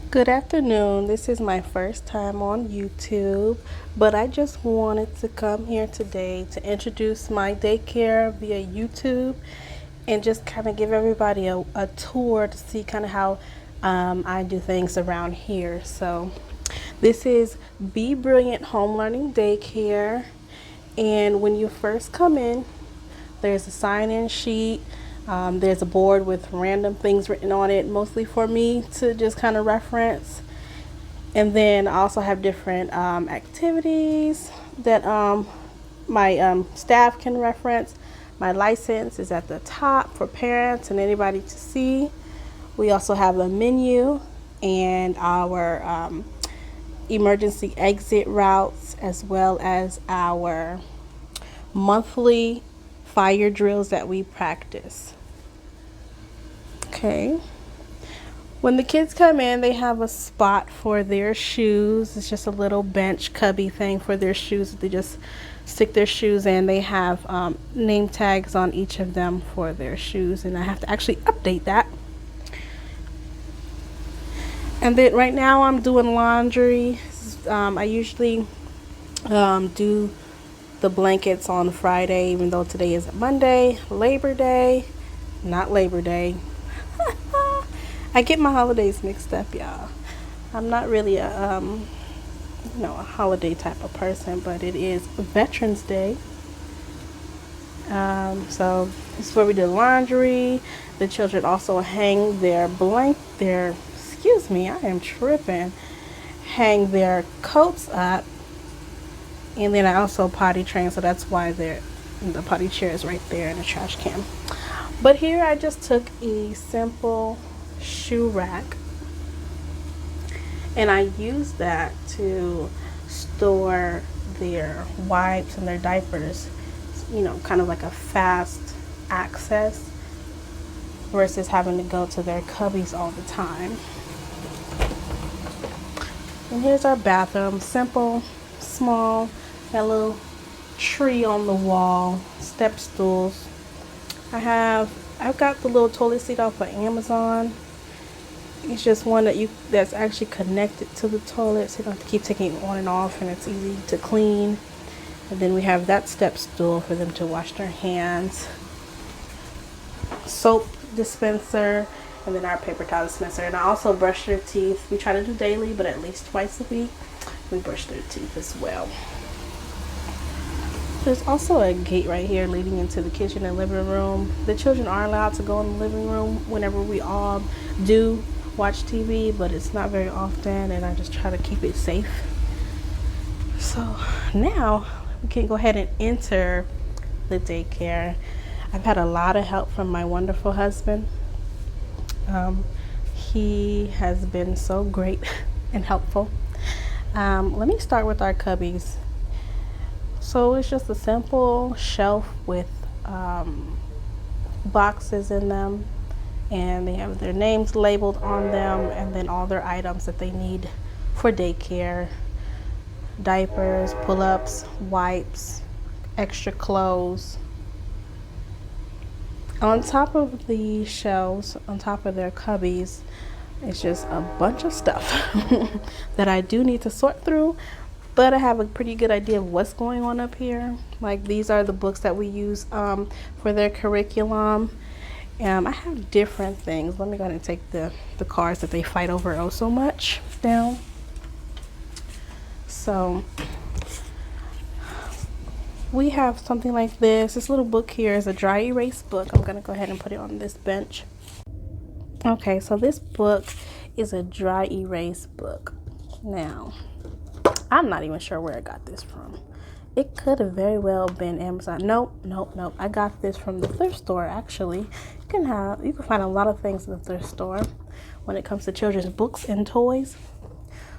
Good afternoon. This is my first time on YouTube, but I just wanted to come here today to introduce my daycare via YouTube and just kind of give everybody a tour to see kind of how I do things around here. So, this is Brilliant Home Learning Daycare, and when you first come in, there's a sign-in sheet. There's a board with random things written on it, mostly for me to just kind of reference. And then I also have different activities that my staff can reference. My license is at the top for parents and anybody to see. We also have a menu and our emergency exit routes, as well as our monthly fire drills that we practice. Okay. When the kids come in, they have a spot for their shoes. It's just a little bench cubby thing for their shoes. They just stick their shoes in. They have name tags on each of them for their shoes, and I have to actually update that. And then right now I'm doing laundry. I usually do the blankets on Friday, even though today is Monday, Labor Day, not Labor Day. I get my holidays mixed up, y'all. I'm not really a holiday type of person, but it is Veterans Day. So this is where we do laundry. The children also hang hang their coats up. And then I also potty train, so that's why the potty chair is right there in the trash can. But here I just took a simple shoe rack and I used that to store their wipes and their diapers, kind of like a fast access versus having to go to their cubbies all the time. And here's our bathroom, simple, small, got a little tree on the wall, step stools. I've got the little toilet seat off of Amazon. It's just one that's actually connected to the toilet, so you don't have to keep taking it on and off, and it's easy to clean. And then we have that step stool for them to wash their hands, soap dispenser, and then our paper towel dispenser. And I also brush their teeth. We try to do daily, but at least twice a week we brush their teeth as well. There's also a gate right here leading into the kitchen and living room. The children are allowed to go in the living room whenever we all do watch TV, but it's not very often, and I just try to keep it safe. So now we can go ahead and enter the daycare. I've had a lot of help from my wonderful husband. He has been so great and helpful. Let me start with our cubbies. So it's just a simple shelf with boxes in them, and they have their names labeled on them, and then all their items that they need for daycare: diapers, pull-ups, wipes, extra clothes. On top of the shelves, on top of their cubbies, it's just a bunch of stuff that I do need to sort through, but I have a pretty good idea of what's going on up here. Like, these are the books that we use for their curriculum. I have different things. Let me go ahead and take the cards that they fight over oh so much down. So we have something like this. This little book here is a dry erase book. I'm going to go ahead and put it on this bench. Okay, so this book is a dry erase book. Now, I'm not even sure where I got this from. It could have very well been Amazon. Nope. I got this from the thrift store, actually. You can find a lot of things in the thrift store when it comes to children's books and toys.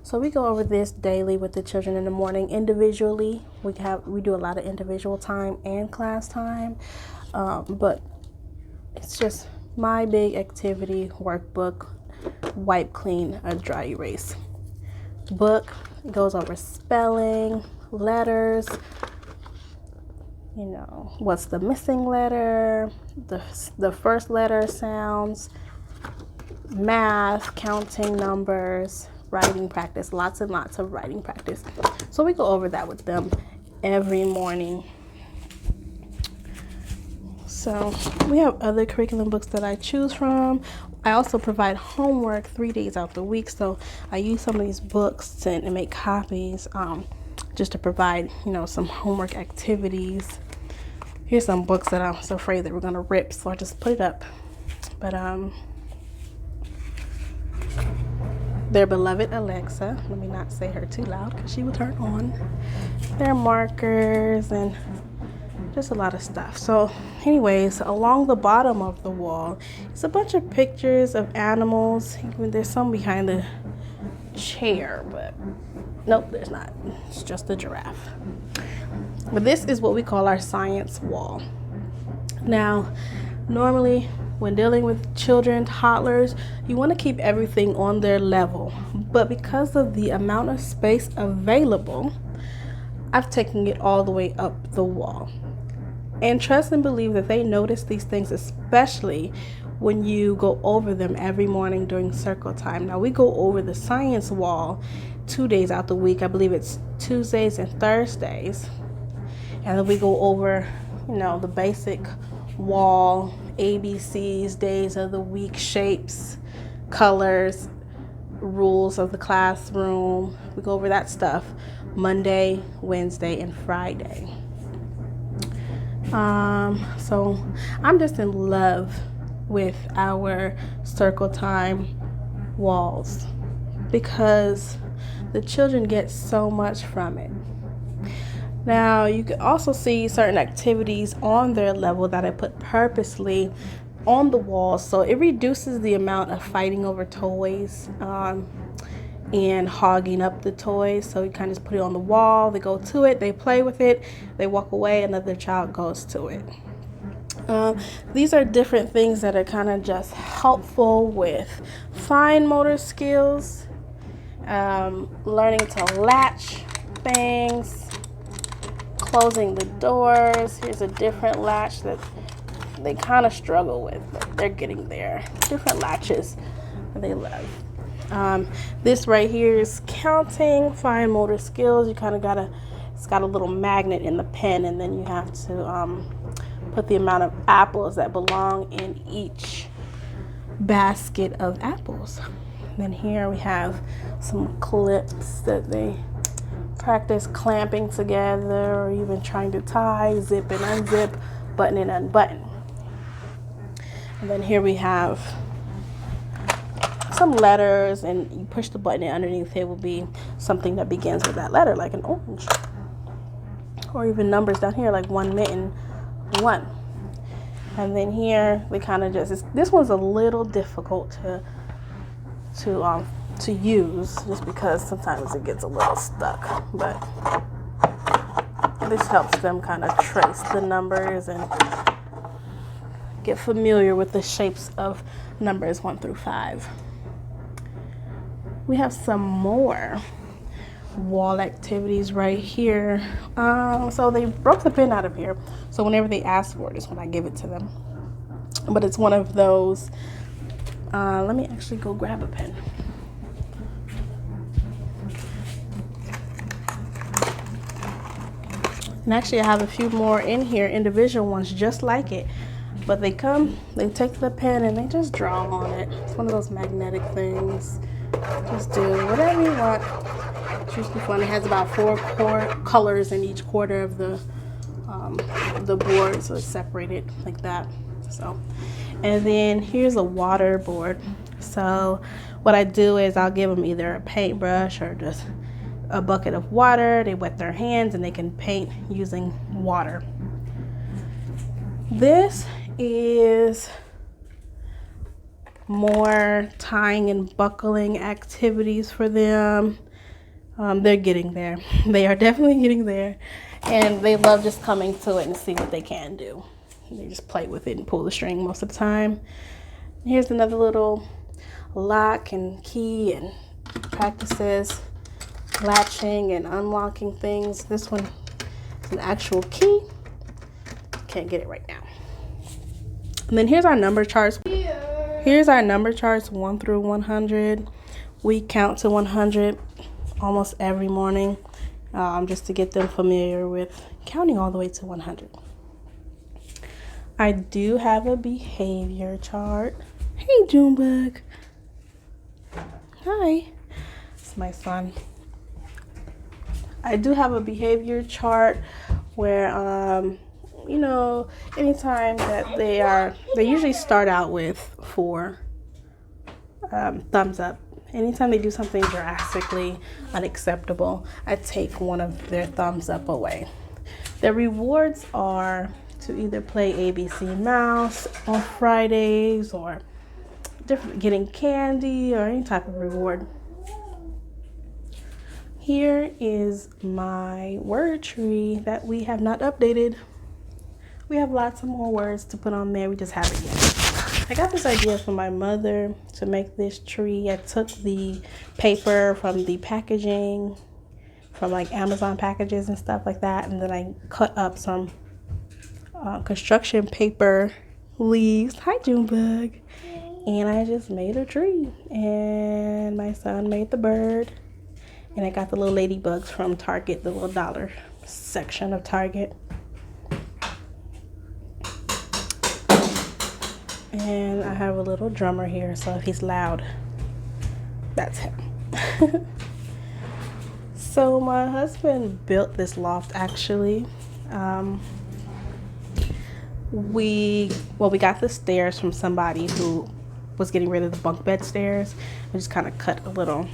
So we go over this daily with the children in the morning individually. We do a lot of individual time and class time, but it's just my big activity workbook, wipe, clean, a dry erase book. It goes over spelling, letters, what's the missing letter, the first letter sounds, math, counting numbers, writing practice, lots and lots of writing practice. So we go over that with them every morning. So we have other curriculum books that I choose from. I also provide homework 3 days out the week. So I use some of these books to make copies, just to provide, some homework activities. Here's some books that I was afraid that we're gonna rip, so I just put it up. But their beloved Alexa, let me not say her too loud because she will turn on. Their markers and just a lot of stuff. So anyways, along the bottom of the wall, it's a bunch of pictures of animals. Even there's some behind the chair, but nope, there's not. It's just a giraffe. But this is what we call our science wall. Now, normally when dealing with children, toddlers, you want to keep everything on their level. But because of the amount of space available, I've taken it all the way up the wall. And trust and believe that they notice these things, especially when you go over them every morning during circle time. Now, we go over the science wall 2 days out the week. I believe it's Tuesdays and Thursdays. And then we go over, the basic wall, ABCs, days of the week, shapes, colors, rules of the classroom. We go over that stuff Monday, Wednesday, and Friday. So I'm just in love with our circle time walls because the children get so much from it. Now, you can also see certain activities on their level that I put purposely on the wall, so it reduces the amount of fighting over toys and hogging up the toys. So you kind of just put it on the wall, they go to it, they play with it, they walk away, another child goes to it. These are different things that are kind of just helpful with fine motor skills, learning to latch things, closing the doors. Here's a different latch that they kind of struggle with, but they're getting there. Different latches they love. This right here is counting, fine motor skills. You kind of it's got a little magnet in the pen, and then you have to put the amount of apples that belong in each basket of apples. And then here we have some clips that they practice clamping together, or even trying to tie, zip and unzip, button and unbutton. And then here we have some letters, and you push the button, and underneath it will be something that begins with that letter, like an orange, or even numbers down here like 1 mitten 1. And then here they kind of this one's a little difficult to use, just because sometimes it gets a little stuck, but this helps them kind of trace the numbers and get familiar with the shapes of numbers 1 through 5. We have some more wall activities right here. So they broke the pen out of here, so whenever they ask for it is when I give it to them. But it's one of those, let me actually go grab a pen. And actually I have a few more in here, individual ones just like it. But they take the pen and they just draw on it. It's one of those magnetic things. Just do whatever you want. It's usually fun. It has about 4 colors in each quarter of the board, so it's separated like that. So, and then here's a water board. So what I do is I'll give them either a paintbrush or just a bucket of water. They wet their hands and they can paint using water. This is more tying and buckling activities for them. They're getting there. They are definitely getting there, and they love just coming to it and see what they can do. They just play with it and pull the string most of the time. Here's another little lock and key, and practices latching and unlocking things. This one is an actual key. Can't get it right now. And then here's our number charts. Here's our number charts 1 through 100. We count to 100 almost every morning, just to get them familiar with counting all the way to 100. I do have a behavior chart. Hey, Junebug. Hi. It's my son. I do have a behavior chart where, anytime that they usually start out with 4 thumbs up. Anytime they do something drastically unacceptable, I take one of their thumbs up away. The rewards are to either play ABC Mouse on Fridays or getting candy or any type of reward. Here is my word tree that we have not updated. We have lots of more words to put on there. We just haven't yet. I got this idea from my mother to make this tree. I took the paper from the packaging, from like Amazon packages and stuff like that, and then I cut up some construction paper leaves. Hi, Junebug. And I just made a tree. And my son made the bird. And I got the little ladybugs from Target, the little dollar section of Target. And I have a little drummer here, so if he's loud, that's him. So my husband built this loft actually. We got the stairs from somebody who was getting rid of the bunk bed stairs. We just kind of cut a little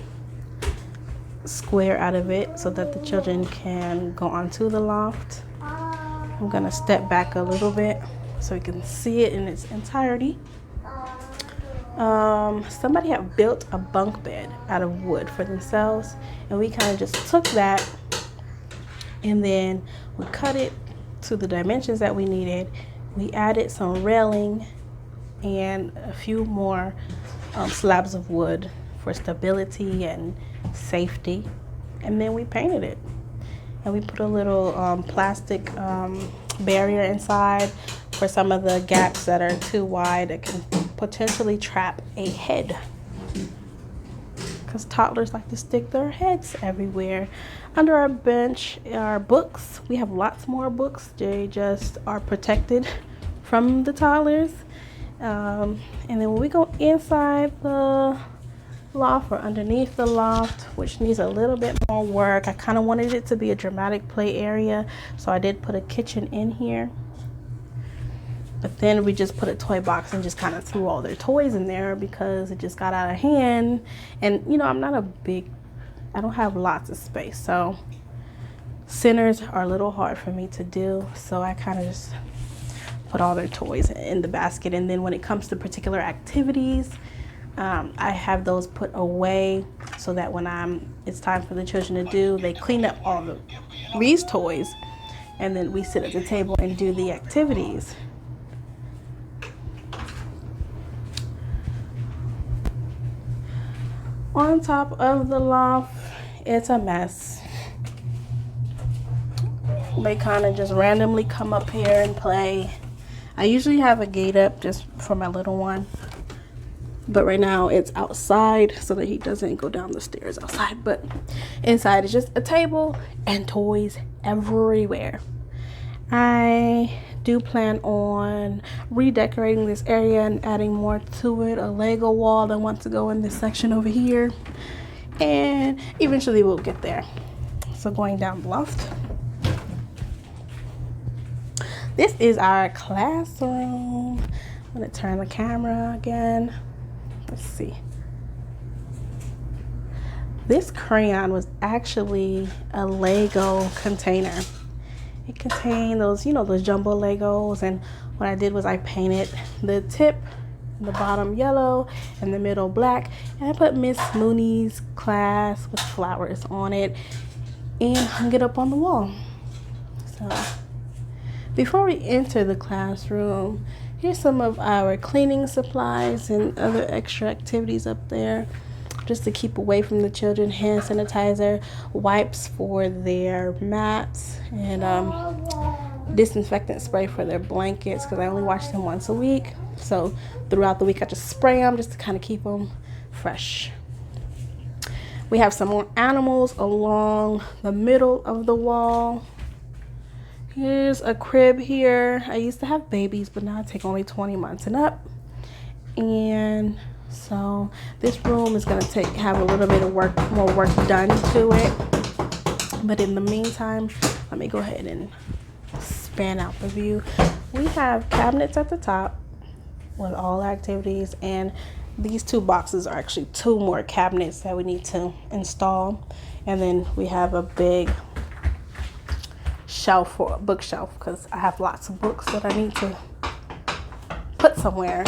square out of it so that the children can go onto the loft. I'm gonna step back a little bit so you can see it in its entirety. Somebody had built a bunk bed out of wood for themselves, and we kind of just took that and then we cut it to the dimensions that we needed. We added some railing and a few more slabs of wood for stability and safety, and then we painted it. And we put a little plastic barrier inside for some of the gaps that are too wide that can potentially trap a head, because toddlers like to stick their heads everywhere. Under our bench are books. We have lots more books. They just are protected from the toddlers. And then when we go inside the loft or underneath the loft, which needs a little bit more work, I kind of wanted it to be a dramatic play area, so I did put a kitchen in here. But then we just put a toy box and just kind of threw all their toys in there because it just got out of hand. And I don't have lots of space, so centers are a little hard for me to do, so I kind of just put all their toys in the basket. And then when it comes to particular activities, I have those put away so that when it's time for the children to do, they clean up all these toys, and then we sit at the table and do the activities. On top of the loft, it's a mess. They kind of just randomly come up here and play. I usually have a gate up just for my little one, but right now it's outside so that he doesn't go down the stairs outside. But inside is just a table and toys everywhere. I do plan on redecorating this area and adding more to it. A Lego wall that wants to go in this section over here, and eventually we'll get there. So going down the loft, this is our classroom. I'm gonna turn the camera again. Let's see. This crayon was actually a Lego container. It contained those jumbo Legos, and what I did was I painted the tip and the bottom yellow and the middle black, and I put Miss Mooney's class with flowers on it and hung it up on the wall. So before we enter the classroom, here's some of our cleaning supplies and other extra activities up there, just to keep away from the children. Hand sanitizer, wipes for their mats, and disinfectant spray for their blankets because I only wash them once a week. So throughout the week I just spray them just to kind of keep them fresh. We have some more animals along the middle of the wall. Here's a crib here. I used to have babies, but now I take only 20 months and up. And so this room is going to have a little bit of more work done to it. But in the meantime, let me go ahead and span out the view. We have cabinets at the top with all activities, and these two boxes are actually two more cabinets that we need to install. And then we have a big shelf for a bookshelf because I have lots of books that I need to put somewhere.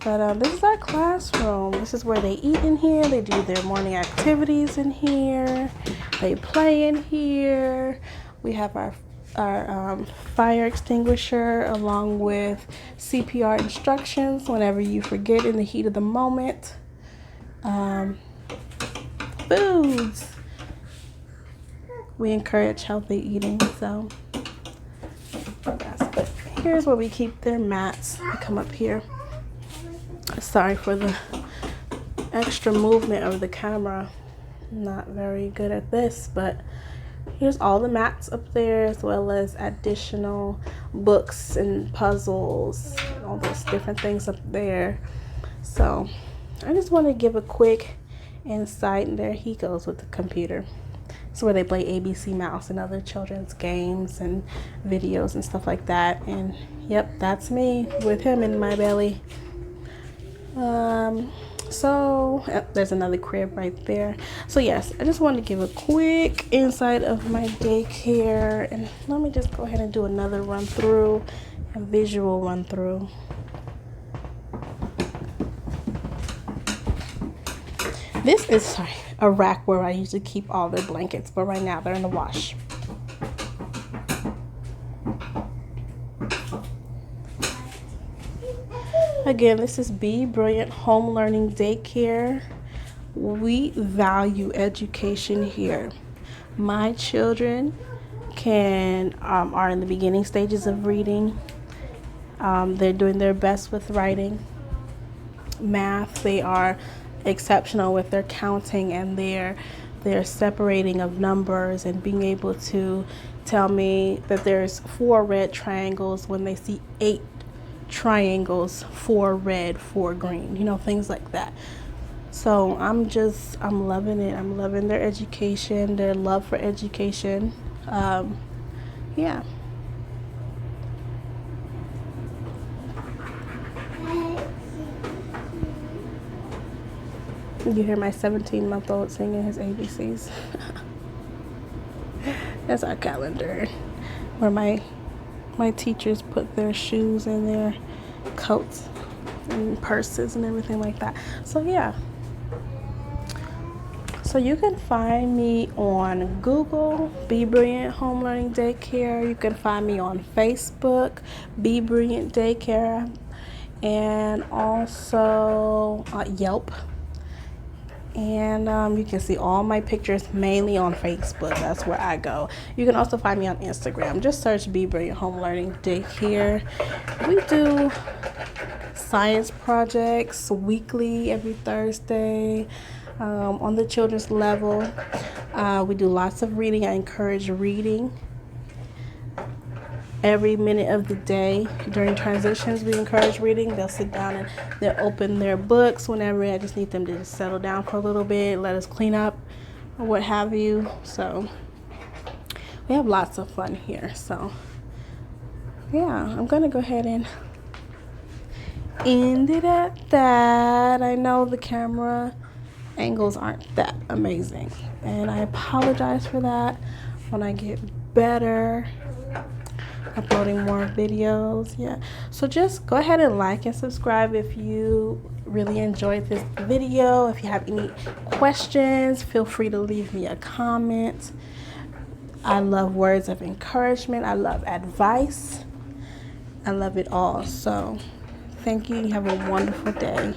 But this is our classroom. This is where they eat in here. They do their morning activities in here. They play in here. We have our fire extinguisher along with CPR instructions whenever you forget in the heat of the moment. Foods. We encourage healthy eating, so yes. But here's where we keep their mats. I come up here. Sorry for the extra movement of the camera. I'm not very good at this, but here's all the mats up there, as well as additional books and puzzles and all those different things up there. So I just want to give a quick insight. And there he goes with the computer. It's where they play ABC Mouse and other children's games and videos and stuff like that. And yep, that's me with him in my belly. So there's another crib right there. So yes, I just wanted to give a quick insight of my daycare, and let me just go ahead and do another run through, a visual run through. This is a rack where I usually keep all their blankets, but right now they're in the wash. Again, this is Brilliant Home Learning Daycare. We value education here. My children are in the beginning stages of reading. They're doing their best with writing. Math, they are exceptional with their counting and their separating of numbers and being able to tell me that there's 4 red triangles when they see 8 triangles, 4 red, 4 green, things like that. So I'm loving it. I'm loving their education, their love for education. Yeah. You hear my 17-month-old singing his ABCs. That's our calendar where my teachers put their shoes and their coats and purses and everything like that. So yeah. So you can find me on Google, Brilliant Home Learning Daycare. You can find me on Facebook, Brilliant Daycare, and also Yelp. And you can see all my pictures mainly on Facebook. That's where I go. You can also find me on Instagram. Just search Brilliant Home Learning Daycare. We do science projects weekly, every Thursday, on the children's level. We do lots of reading. I encourage reading. Every minute of the day during transitions, we encourage reading. They'll sit down and they'll open their books whenever I just need them to just settle down for a little bit, let us clean up or what have you. So we have lots of fun here. So yeah, I'm gonna go ahead and end it at that. I know the camera angles aren't that amazing, and I apologize for that. When I get better uploading more videos, yeah. So just go ahead and like and subscribe if you really enjoyed this video. If you have any questions, feel free to leave me a comment. I love words of encouragement. I love advice. I love it all. So thank you. You have a wonderful day.